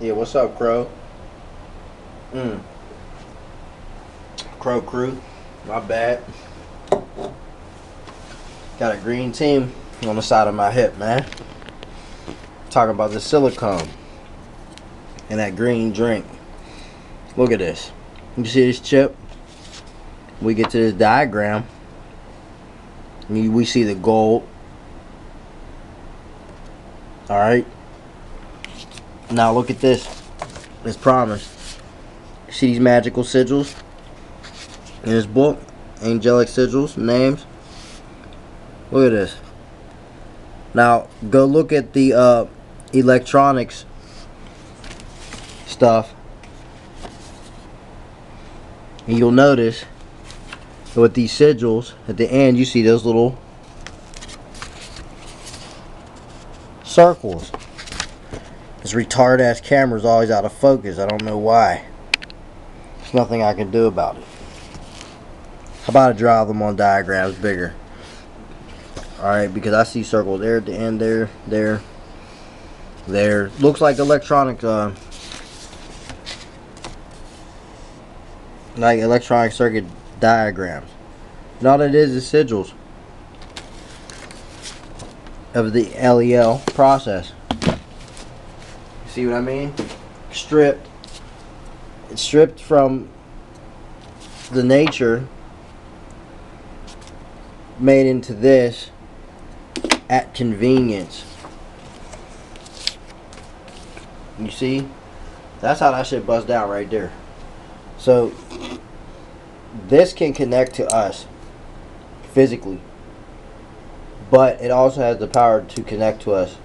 Yeah, what's up, Crow? Mm. Crow crew. My bad. Got a green team on the side of my hip, man. Talking about the silicone and that green drink. Look at this. You see this chip? We get to this diagram. We see the gold. Alright. Now look at this. As promised. See these magical sigils in this book? Angelic sigils, names. Look at this. Now go look at the electronics stuff, and you'll notice with these sigils at the end you see those little circles. This retarded ass camera's always out of focus. I don't know why. There's nothing I can do about it. How about I draw them on diagrams bigger? Alright, because I see circles there at the end, there. Looks like electronic circuit diagrams. And all it is sigils of the LEL process. See what I mean? Stripped. It's stripped from the nature, made into this at convenience. You see? That's how that shit busts down right there. So this can connect to us physically, but it also has the power to connect to us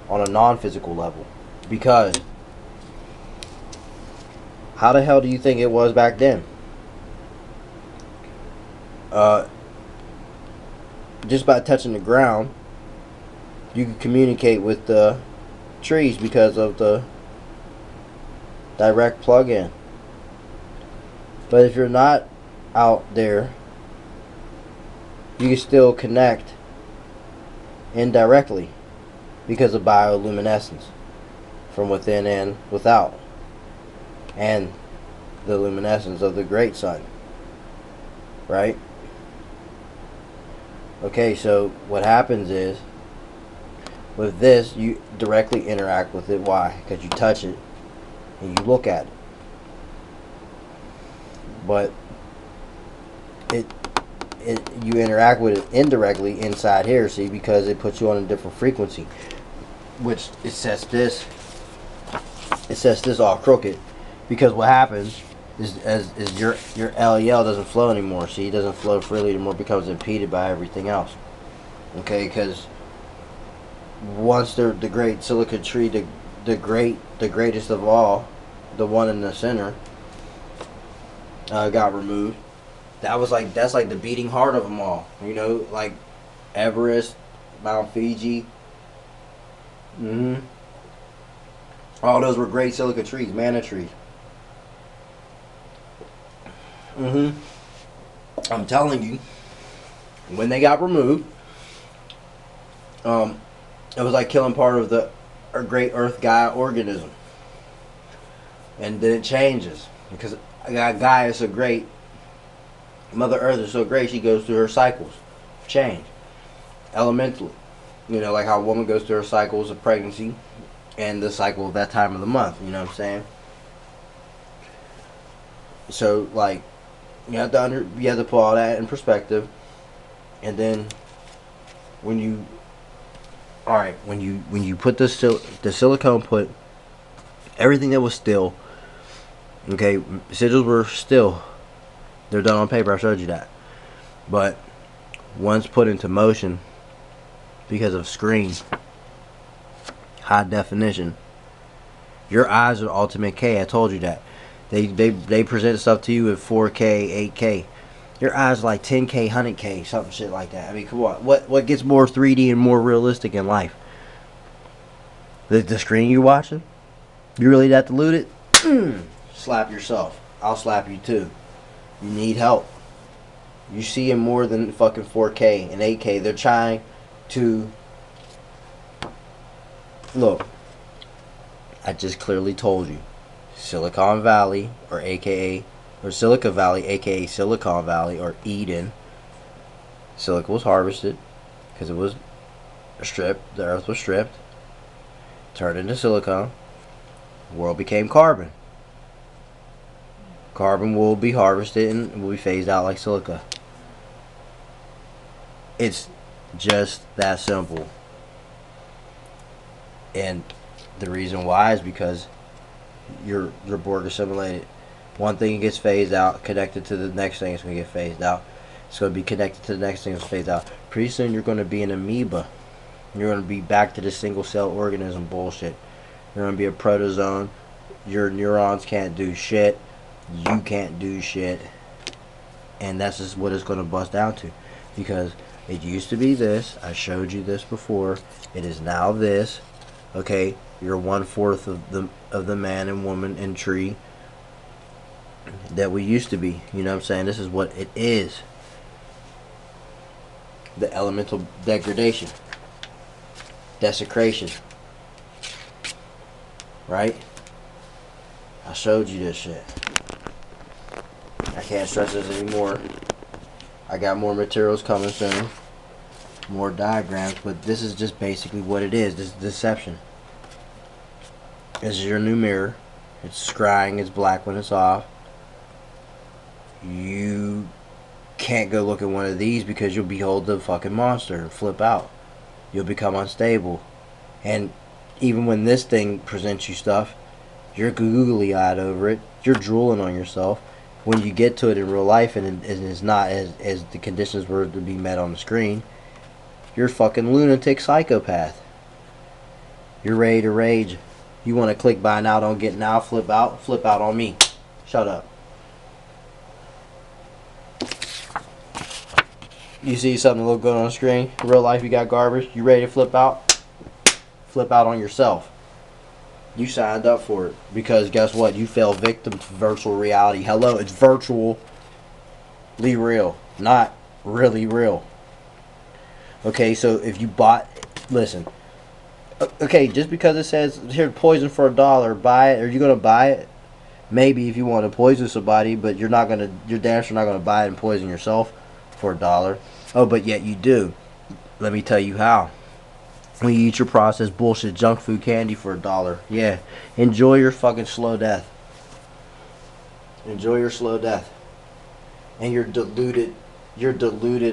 on a non-physical level. Because how the hell do you think it was back then? Just by touching the ground, you can communicate with the trees because of the direct plug-in. But if you're not out there, you can still connect indirectly because of bioluminescence from within and without, and the luminescence of the great sun, right? Okay, so what happens is, with this, you directly interact with it. Why? Because you touch it and you look at it. But you interact with it indirectly inside here, see, because it puts you on a different frequency, which it sets this all crooked. Because what happens is your LEL doesn't flow anymore. See, it doesn't flow freely anymore. It becomes impeded by everything else. Okay, because once the great silica tree, the greatest of all, the one in the center, got removed. That's like the beating heart of them all. You know, like Everest, Mount Fiji. All those were great silica trees, mana trees. I'm telling you, when they got removed, it was like killing part of the great Earth Gaia organism. And then it changes because Gaia is so great. Mother Earth is so great. She goes through her cycles, change, elementally. You know, like how a woman goes through her cycles of pregnancy and the cycle of that time of the month. You know what I'm saying? So, like, you have to put all that in perspective, and then when you put the silicone, put everything that was still, okay, sigils were still, they're done on paper. I showed you that, but once put into motion because of screen, high definition, your eyes are the ultimate K. I told you that. They present stuff to you at 4K, 8K. Your eyes are like 10K, 100K, something shit like that. I mean, come on. What gets more 3D and more realistic in life? The screen you're watching? You really that deluded? Slap yourself. I'll slap you too. You need help. You see in more than fucking 4K and 8K. They're trying to... Look. I just clearly told you. Silicon Valley, or AKA, or Silica Valley, AKA Silicon Valley, or Eden. Silica was harvested because it was stripped. The earth was stripped, turned into silicon. The world became carbon. Carbon will be harvested and will be phased out like silica. It's just that simple. And the reason why is because you're Borg assimilated. One thing gets phased out, connected to the next thing is going to get phased out. It's going to be connected to the next thing that's phased out. Pretty soon you're going to be an amoeba. You're going to be back to the single cell organism bullshit. You're going to be a protozoan. Your neurons can't do shit. You can't do shit. And that's just what it's going to bust down to. Because it used to be this. I showed you this before. It is now this. Okay, you're 1/4 of the man and woman and tree that we used to be. You know what I'm saying? This is what it is. The elemental degradation, desecration, right? I showed you this shit. I can't stress this anymore. I got more materials coming soon, more diagrams, but this is just basically what it is. This is deception. This is your new mirror. It's scrying, it's black when it's off. You can't go look at one of these because you'll behold the fucking monster and flip out. You'll become unstable. And even when this thing presents you stuff, you're googly eyed over it. You're drooling on yourself. When you get to it in real life and it's not as the conditions were to be met on the screen, you're a fucking lunatic psychopath. You're ready to rage. You want to click buy now, don't get now, flip out on me. Shut up. You see something look good on the screen, in real life you got garbage, you ready to flip out? Flip out on yourself. You signed up for it. Because guess what? You fell victim to virtual reality. Hello, it's virtually real. Not really real. Okay, so if you bought... Listen. Okay, just because it says, here, poison for $1, buy it. Are you going to buy it? Maybe if you want to poison somebody, but you're not going to... You're damn sure not going to buy it and poison yourself for $1. Oh, but yet you do. Let me tell you how. When you eat your processed bullshit junk food candy for $1. Yeah. Enjoy your fucking slow death. Enjoy your slow death. And your diluted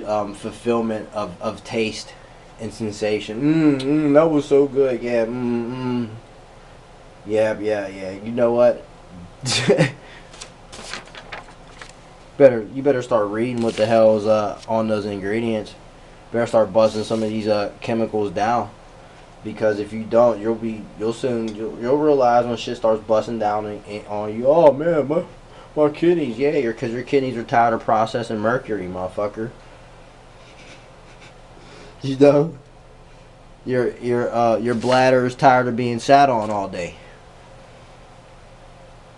fulfillment of taste and sensation. That was so good. Yeah. Yeah. You know what? You better start reading what the hell is on those ingredients. Better start busting some of these chemicals down, because if you don't, you'll realize when shit starts busting down on you. Oh man, my kidneys, yeah, because your kidneys are tired of processing mercury, motherfucker. You know, your bladder is tired of being sat on all day.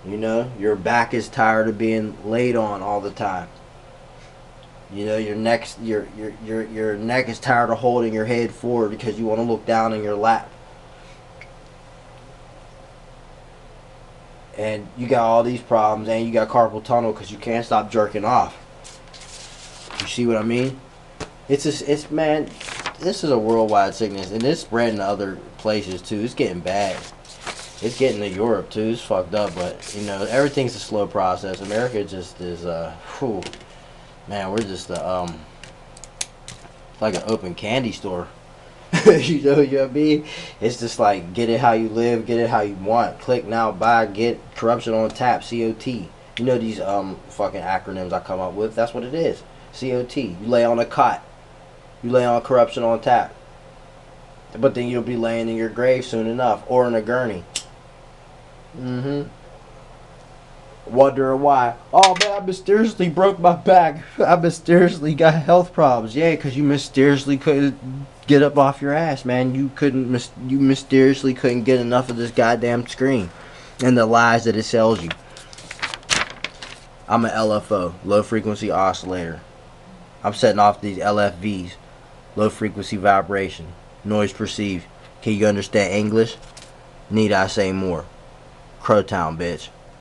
You know, your back is tired of being laid on all the time. You know, your neck is tired of holding your head forward because you want to look down in your lap. And you got all these problems, and you got carpal tunnel because you can't stop jerking off. You see what I mean? Man, this is a worldwide sickness, and it's spreading to other places too. It's getting bad. It's getting to Europe too. It's fucked up, but you know, everything's a slow process. America just is man, we're just like an open candy store. You know what I mean? It's just like, get it how you live, get it how you want. Click now, buy, get, corruption on tap, COT. You know these fucking acronyms I come up with? That's what it is. COT. You lay on a cot. You lay on corruption on tap. But then you'll be laying in your grave soon enough, or in a gurney. Wondering why. Oh man, I mysteriously broke my back. I mysteriously got health problems. Yeah, because you mysteriously couldn't get up off your ass, man. You mysteriously couldn't get enough of this goddamn screen and the lies that it sells you. I'm an LFO, low frequency oscillator. I'm setting off these LFVs, low frequency vibration, noise perceived. Can you understand English? Need I say more? Crowtown, bitch.